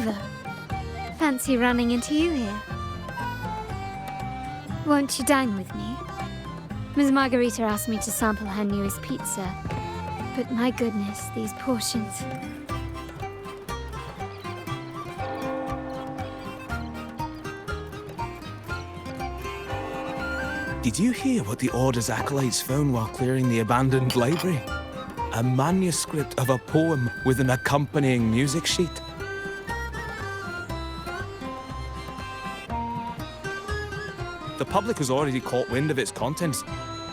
Rover. Fancy running into you here. Won't you dine with me? Ms. Margarita asked me to sample her newest pizza, but my goodness, these portions. Did you hear what the Order's acolytes found while clearing the abandoned library? A manuscript of a poem with an accompanying music sheet. The public has already caught wind of its contents.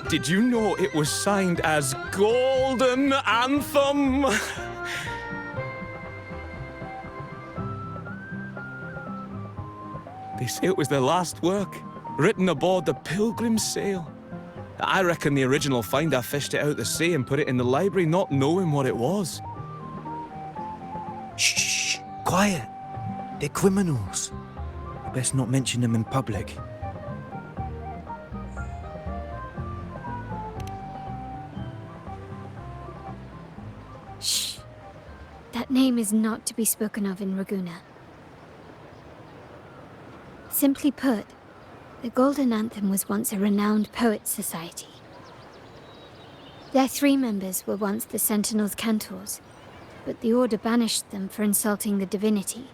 Did you know it was signed as Golden Anthem? They say it was their last work, written aboard the Pilgrim's Sail. I reckon the original finder fished it out the sea and put it in the library, not knowing what it was. Shh! Quiet! They're criminals. You best not mention them in public. Shh. That name is not to be spoken of in Ragusa. Simply put, the Golden Anthem was once a renowned poets' society. Their 3 members were once the Sentinel's cantors, but the Order banished them for insulting the divinity.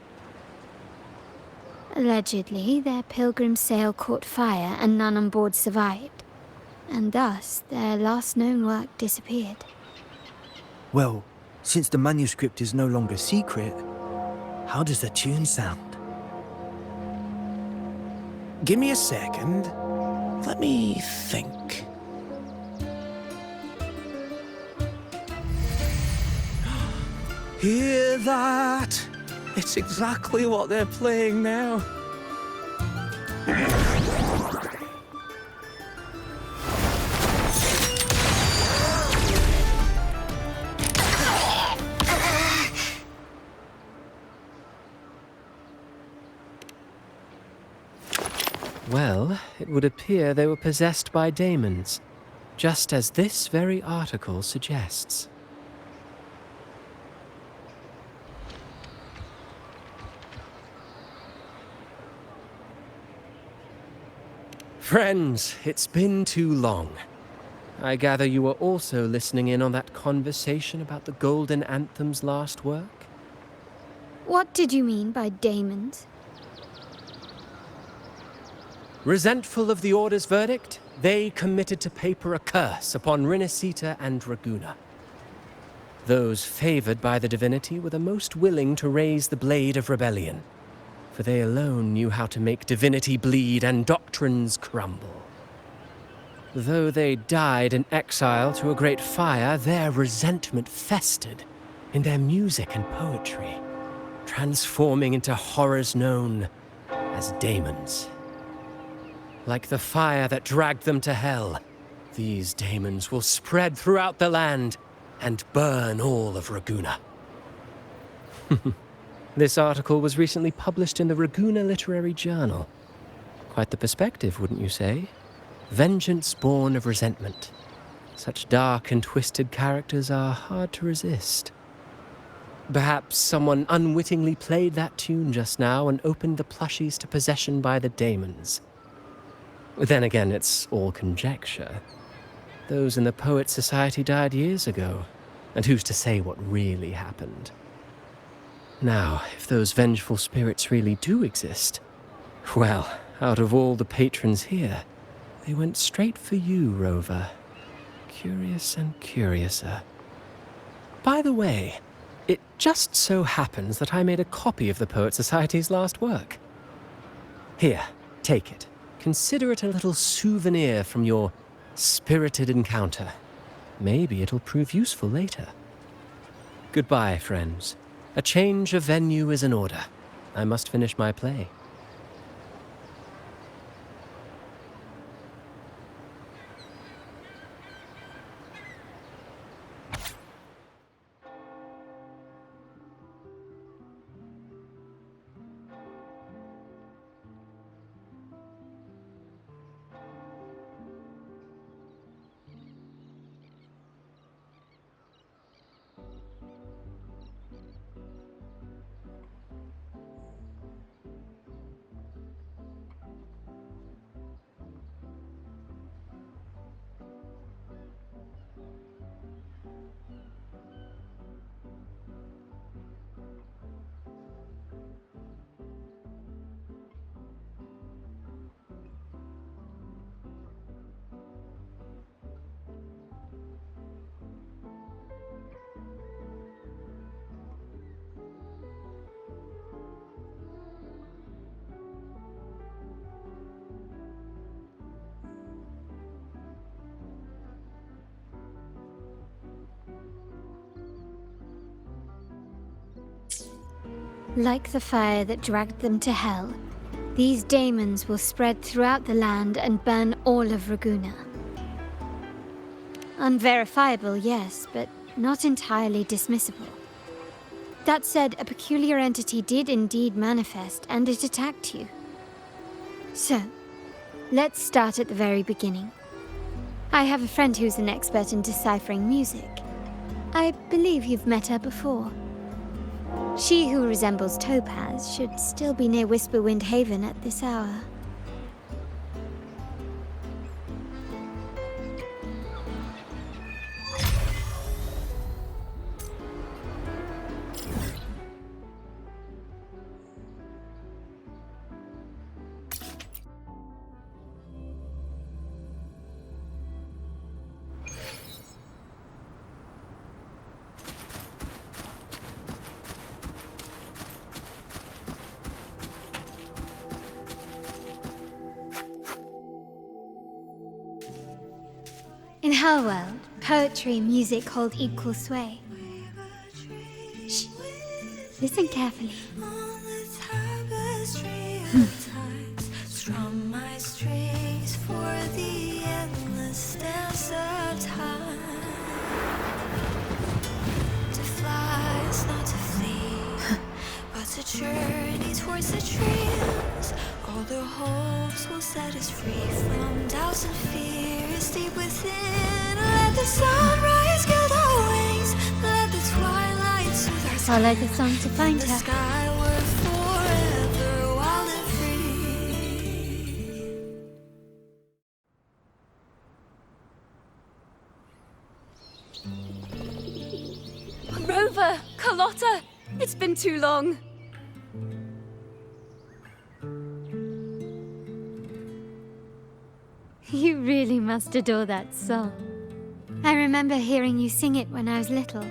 Allegedly, their pilgrim sail caught fire and none on board survived, and thus their last known work disappeared. Well, since the manuscript is no longer secret, how does the tune sound? Give me a second. Let me think. Hear that? It's exactly what they're playing now. Well, it would appear they were possessed by daemons, just as this very article suggests. Friends, it's been too long. I gather you were also listening in on that conversation about the Golden Anthem's last work? What did you mean by daemons? Resentful of the Order's verdict, they committed to paper a curse upon Rinascita and Ragusa. Those favored by the divinity were the most willing to raise the blade of rebellion, for they alone knew how to make divinity bleed and doctrines crumble. Though they died in exile to a great fire, their resentment festered in their music and poetry, transforming into horrors known as daemons. Like the fire that dragged them to hell, these daemons will spread throughout the land and burn all of Ragusa. This article was recently published in the Ragusa Literary Journal. Quite the perspective, wouldn't you say? Vengeance born of resentment. Such dark and twisted characters are hard to resist. Perhaps someone unwittingly played that tune just now and opened the plushies to possession by the daemons. Then again, it's all conjecture. Those in the Poets' Society died years ago, and who's to say what really happened? Now, if those vengeful spirits really do exist, well, out of all the patrons here, they went straight for you, Rover. Curious and curiouser. By the way, it just so happens that I made a copy of the Poets' Society's last work. Here, take it. Consider it a little souvenir from your spirited encounter. Maybe it'll prove useful later. Goodbye, friends. A change of venue is in order. I must finish my play. Like the fire that dragged them to hell, these daemons will spread throughout the land and burn all of Raguna. Unverifiable, yes, but not entirely dismissible. That said, a peculiar entity did indeed manifest, and it attacked you. So, let's start at the very beginning. I have a friend who's an expert in deciphering music. I believe you've met her before. She who resembles Topaz should still be near Whisperwind Haven at this hour. In her world, poetry and music hold equal sway. Shh. Listen carefully. Strum my strings for the endless dance of time. To fly is not to flee, but to journey towards the dreams. All the hopes will set us free from doubts and fears deep within. Let the sunrise gild our wings. Let the twilight soothe our Follow the song to find the her. sky we're forever wild and free. Rover! Carlotta! It's been too long. You really must adore that song. I remember hearing you sing it when I was little.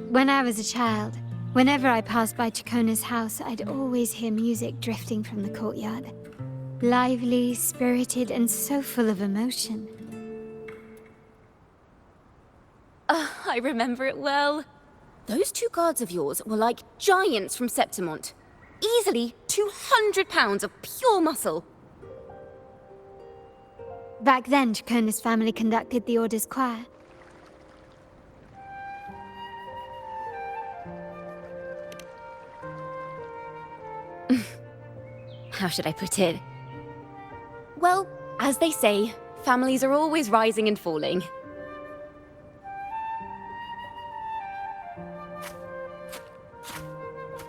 When I was a child, whenever I passed by Chacona's house, I'd always hear music drifting from the courtyard. Lively, spirited, and so full of emotion. I remember it well. Those two guards of yours were like giants from Septimont. Easily 200 pounds of pure muscle. Back then, Chacona's family conducted the Order's choir. How should I put it? Well, as they say, families are always rising and falling.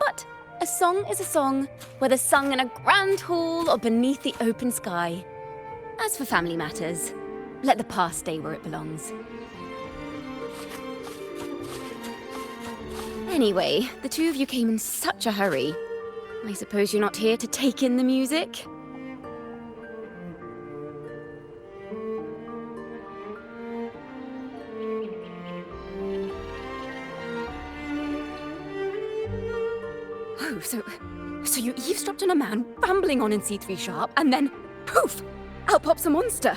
But a song is a song, whether sung in a grand hall or beneath the open sky. As for family matters, let the past stay where it belongs. Anyway, the two of you came in such a hurry. I suppose you're not here to take in the music? Oh, so you eavesdropped on a man rambling on in C3 Sharp, and then, poof, out pops a monster.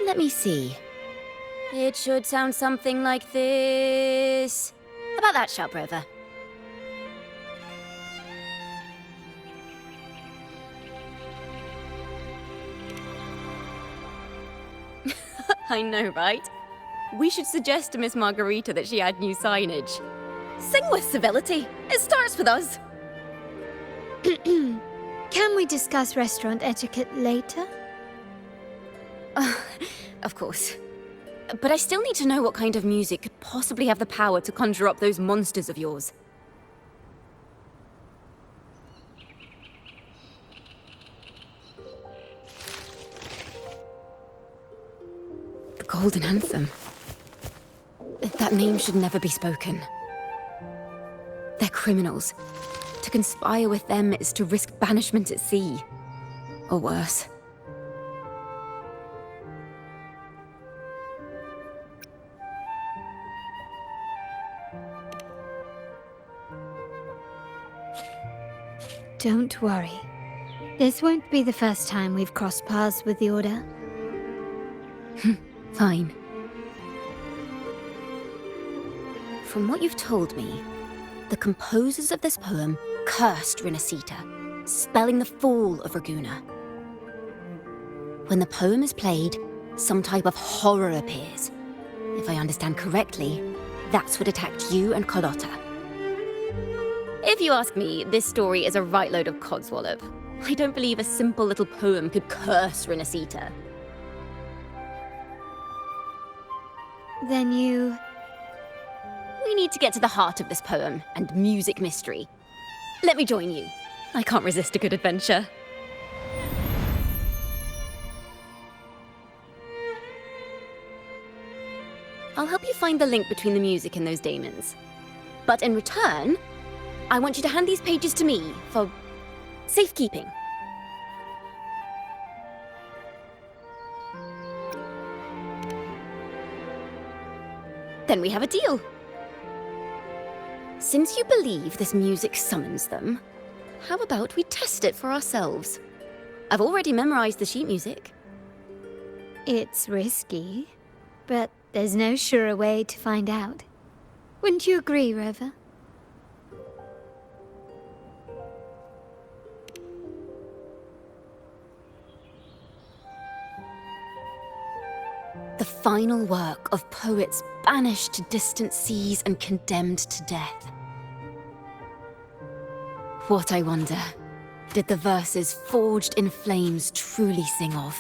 Let me see. It should sound something like this. About that, Sharp Rover. I know, right? We should suggest to Miss Margarita that she add new signage. Sing with civility. It starts with us. Can we discuss restaurant etiquette later? Of course. But I still need to know what kind of music could possibly have the power to conjure up those monsters of yours. The Golden Anthem. That name should never be spoken. They're criminals. To conspire with them is to risk banishment at sea. Or worse. Don't worry. This won't be the first time we've crossed paths with the Order. Fine. From what you've told me, the composers of this poem cursed Rinascita, spelling the fall of Raguna. When the poem is played, some type of horror appears. If I understand correctly, that's what attacked you and Carlotta. If you ask me, this story is a right load of codswallop. I don't believe a simple little poem could curse Rinascita. Then you... We need to get to the heart of this poem and music mystery. Let me join you. I can't resist a good adventure. I'll help you find the link between the music and those daemons. But in return, I want you to hand these pages to me for safekeeping. Then we have a deal. Since you believe this music summons them, how about we test it for ourselves? I've already memorized the sheet music. It's risky, but there's no surer way to find out. Wouldn't you agree, Rover? The final work of poets banished to distant seas and condemned to death. What, I wonder, did the verses forged in flames truly sing of?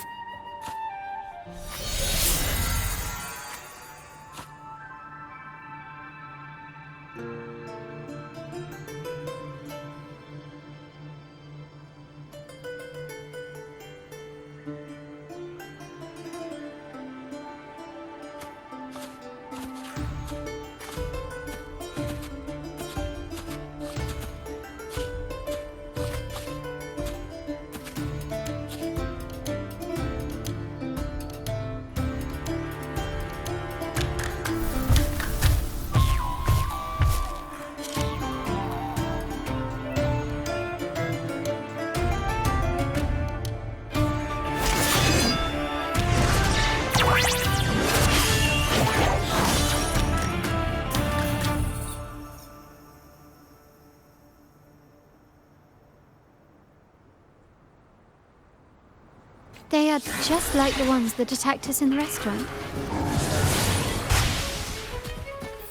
They are just like the ones that attacked us in the restaurant.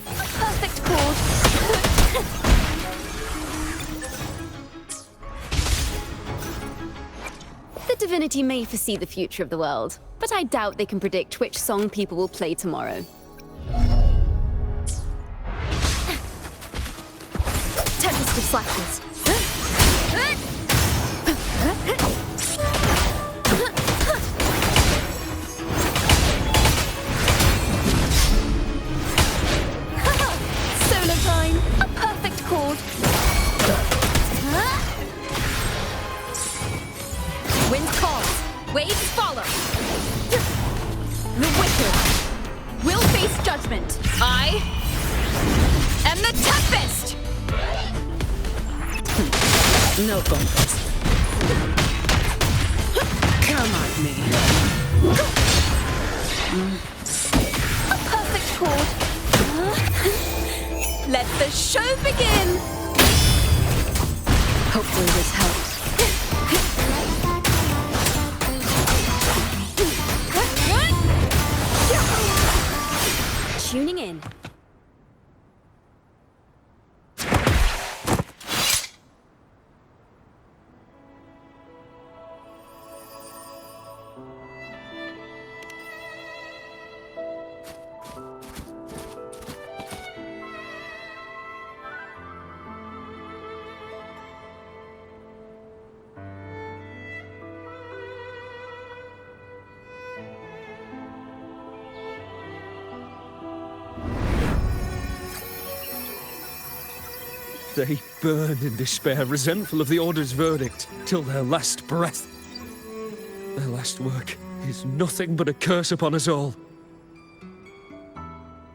Perfect chord. The divinity may foresee the future of the world, but I doubt they can predict which song people will play tomorrow. Tempest of Slackers. Solo time. A perfect chord. Wind calls. Waves follow. The wicked will face judgment. I am the Tempest! No bumpers. Come at me. A perfect chord. Let the show begin! Hopefully this helps. Tuning in. They burn in despair, resentful of the Order's verdict, till their last breath. Their last work is nothing but a curse upon us all.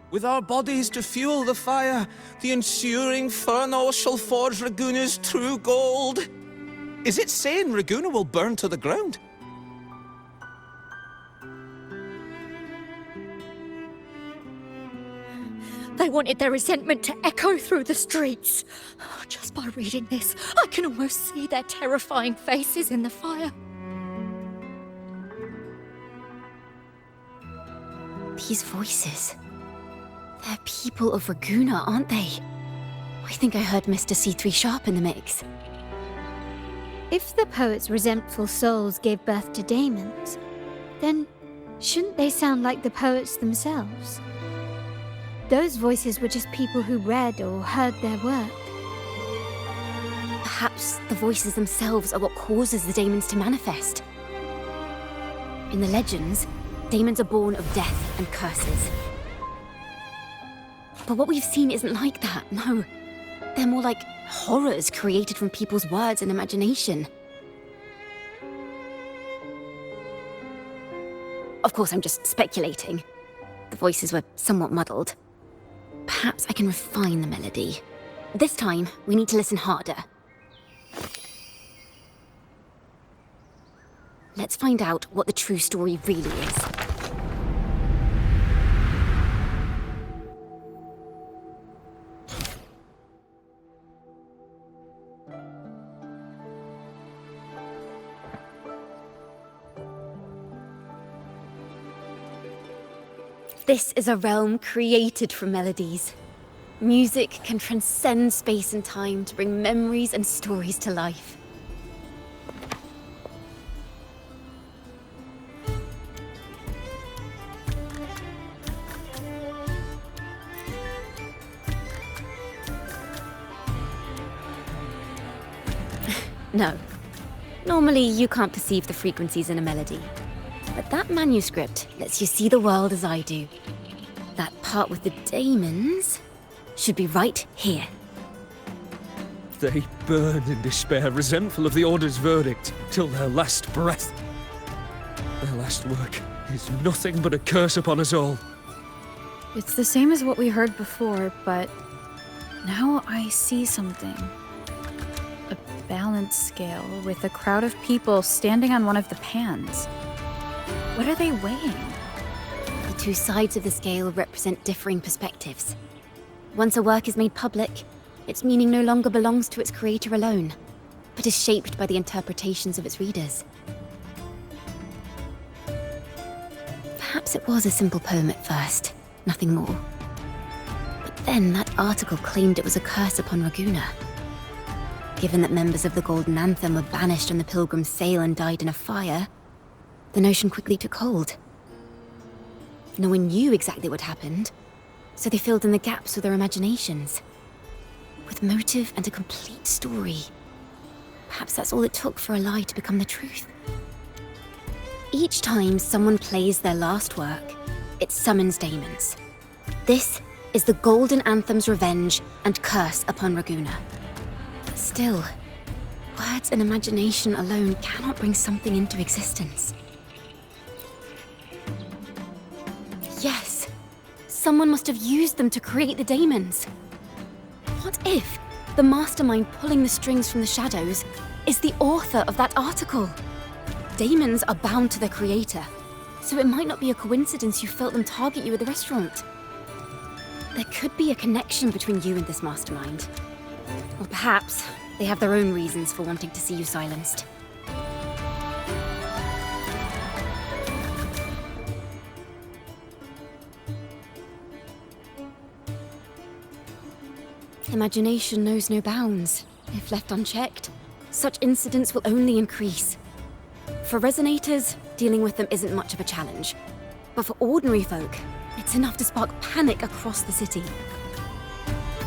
With our bodies to fuel the fire, the ensuing furnace shall forge Raguna's true gold. Is it saying Raguna will burn to the ground? They wanted their resentment to echo through the streets. Just by reading this, I can almost see their terrifying faces in the fire. These voices. They're people of Raguna, aren't they? I think I heard Mr. C3 Sharp in the mix. If the poet's resentful souls gave birth to daemons, then shouldn't they sound like the poets themselves? Those voices were just people who read or heard their work. Perhaps the voices themselves are what causes the daemons to manifest. In the legends, daemons are born of death and curses. But what we've seen isn't like that, no. They're more like horrors created from people's words and imagination. Of course, I'm just speculating. The voices were somewhat muddled. Perhaps I can refine the melody. This time, we need to listen harder. Let's find out what the true story really is. This is a realm created from melodies. Music can transcend space and time to bring memories and stories to life. No. Normally, you can't perceive the frequencies in a melody. But that manuscript lets you see the world as I do. That part with the daemons should be right here. They burn in despair, resentful of the Order's verdict, till their last breath. Their last work is nothing but a curse upon us all. It's the same as what we heard before, but now I see something. A balance scale with a crowd of people standing on one of the pans. What are they weighing? The two sides of the scale represent differing perspectives. Once a work is made public, its meaning no longer belongs to its creator alone, but is shaped by the interpretations of its readers. Perhaps it was a simple poem at first, nothing more. But then that article claimed it was a curse upon Raguna. Given that members of the Golden Anthem were banished on the Pilgrim's sail and died in a fire, the notion quickly took hold. No one knew exactly what happened, so they filled in the gaps with their imaginations. With motive and a complete story. Perhaps that's all it took for a lie to become the truth. Each time someone plays their last work, it summons daemons. This is the Golden Anthem's revenge and curse upon Raguna. But still, words and imagination alone cannot bring something into existence. Yes, someone must have used them to create the daemons. What if the mastermind pulling the strings from the shadows is the author of that article? Daemons are bound to their creator, so it might not be a coincidence you felt them target you at the restaurant. There could be a connection between you and this mastermind. Or perhaps they have their own reasons for wanting to see you silenced. Imagination knows no bounds. If left unchecked, such incidents will only increase. For resonators, dealing with them isn't much of a challenge. But for ordinary folk, it's enough to spark panic across the city.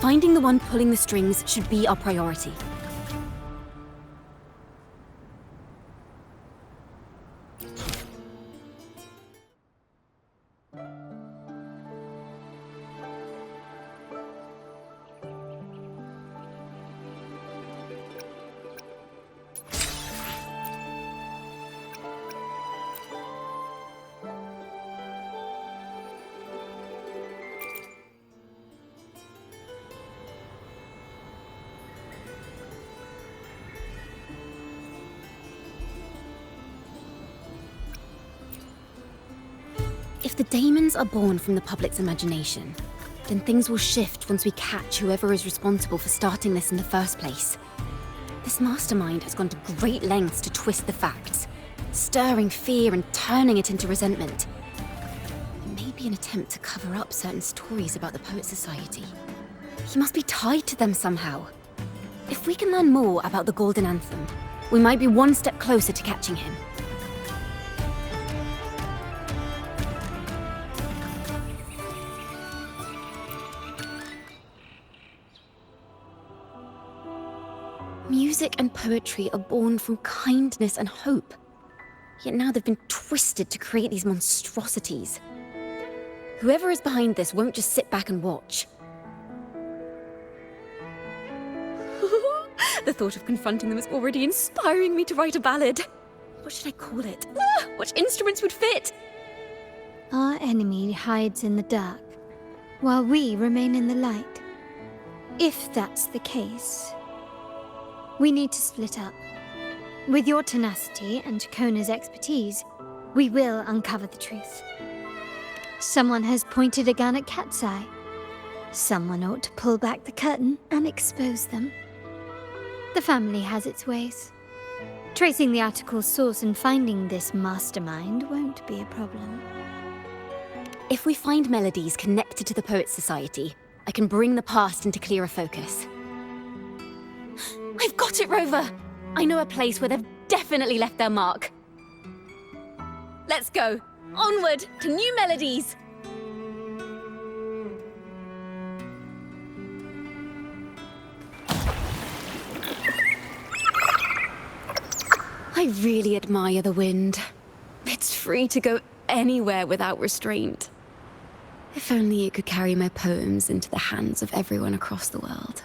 Finding the one pulling the strings should be our priority. If the daemons are born from the public's imagination, then things will shift once we catch whoever is responsible for starting this in the first place. This mastermind has gone to great lengths to twist the facts, stirring fear and turning it into resentment. It may be an attempt to cover up certain stories about the Poet Society. He must be tied to them somehow. If we can learn more about the Golden Anthem, we might be one step closer to catching him. Music and poetry are born from kindness and hope. Yet now they've been twisted to create these monstrosities. Whoever is behind this won't just sit back and watch. The thought of confronting them is already inspiring me to write a ballad. What should I call it? What instruments would fit? Our enemy hides in the dark, while we remain in the light. If that's the case, we need to split up. With your tenacity and Kona's expertise, we will uncover the truth. Someone has pointed a gun at Cat's Eye. Someone ought to pull back the curtain and expose them. The family has its ways. Tracing the article's source and finding this mastermind won't be a problem. If we find melodies connected to the Poet Society, I can bring the past into clearer focus. I've got it, Rover! I know a place where they've definitely left their mark. Let's go! Onward to new melodies! I really admire the wind. It's free to go anywhere without restraint. If only it could carry my poems into the hands of everyone across the world.